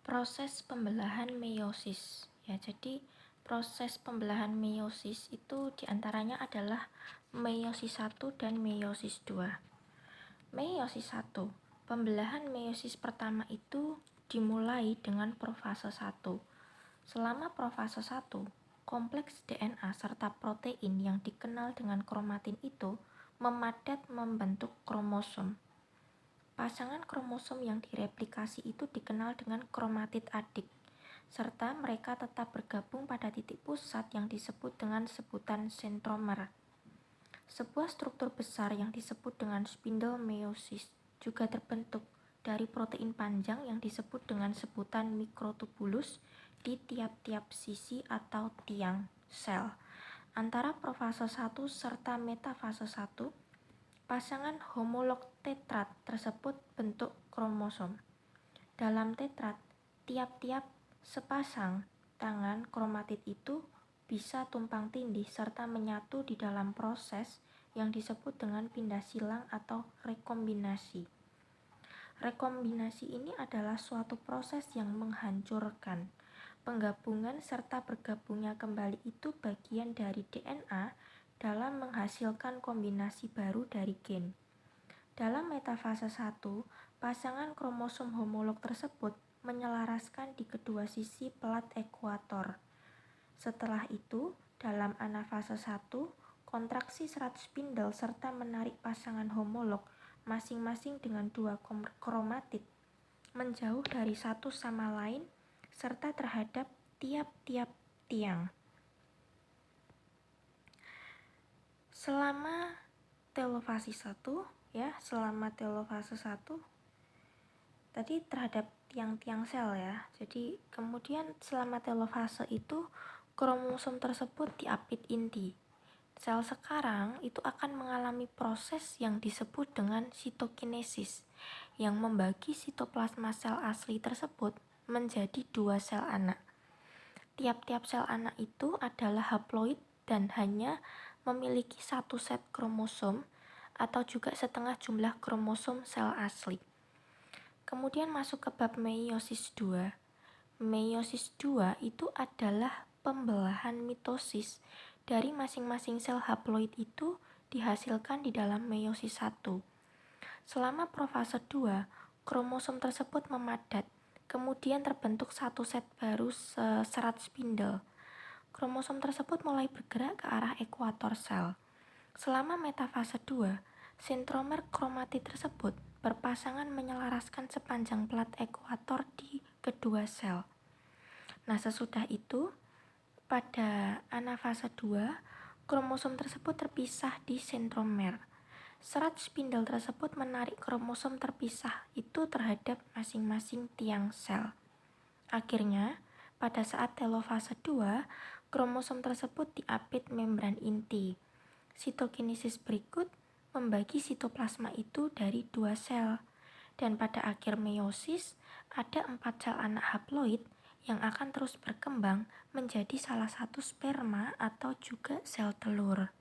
Proses pembelahan meiosis. Ya, jadi proses pembelahan meiosis itu diantaranya adalah meiosis 1 dan meiosis 2. Meiosis 1. Pembelahan meiosis pertama itu dimulai dengan profase 1. Selama profase 1, kompleks DNA serta protein yang dikenal dengan kromatin itu memadat membentuk kromosom. Pasangan kromosom yang direplikasi itu dikenal dengan kromatid adik, serta mereka tetap bergabung pada titik pusat yang disebut dengan sebutan sentromer. Sebuah struktur besar yang disebut dengan spindle meiosis juga terbentuk dari protein panjang yang disebut dengan sebutan mikrotubulus di tiap-tiap sisi atau tiang sel. Antara profase 1 serta metafase 1, pasangan homolog tetrat tersebut bentuk kromosom. Dalam tetrat, tiap-tiap sepasang tangan kromatid itu bisa tumpang tindih serta menyatu di dalam proses yang disebut dengan pindah silang atau rekombinasi. Rekombinasi ini adalah suatu proses yang menghancurkan. Penggabungan serta bergabungnya kembali itu bagian dari DNA dalam menghasilkan kombinasi baru dari gen. Dalam metafase 1, pasangan kromosom homolog tersebut menyelaraskan di kedua sisi pelat ekuator. Setelah itu, dalam anafase 1, kontraksi serat spindle serta menarik pasangan homolog masing-masing dengan dua kromatid menjauh dari satu sama lain serta terhadap tiap-tiap tiang. Selama telofase 1 tadi terhadap tiang-tiang sel ya. Jadi kemudian selama telofase itu kromosom tersebut diapit inti. Sel sekarang itu akan mengalami proses yang disebut dengan sitokinesis yang membagi sitoplasma sel asli tersebut menjadi dua sel anak. Tiap-tiap sel anak itu adalah haploid dan hanya memiliki satu set kromosom atau juga setengah jumlah kromosom sel asli. Kemudian masuk ke bab meiosis 2. Meiosis 2 itu adalah pembelahan mitosis dari masing-masing sel haploid itu dihasilkan di dalam meiosis 1. Selama profase 2, kromosom tersebut memadat, kemudian terbentuk satu set baru serat spindle. Kromosom tersebut mulai bergerak ke arah ekuator sel. Selama metafase 2, sentromer kromatid tersebut berpasangan menyelaraskan sepanjang pelat ekuator di kedua sel. Nah, sesudah itu, pada anafase 2, kromosom tersebut terpisah di sentromer. Serat spindle tersebut menarik kromosom terpisah itu terhadap masing-masing tiang sel. Akhirnya, pada saat telofase 2, kromosom tersebut diapit membran inti. Sitokinesis berikut membagi sitoplasma itu dari dua sel, dan pada akhir meiosis ada 4 sel anak haploid yang akan terus berkembang menjadi salah satu sperma atau juga sel telur.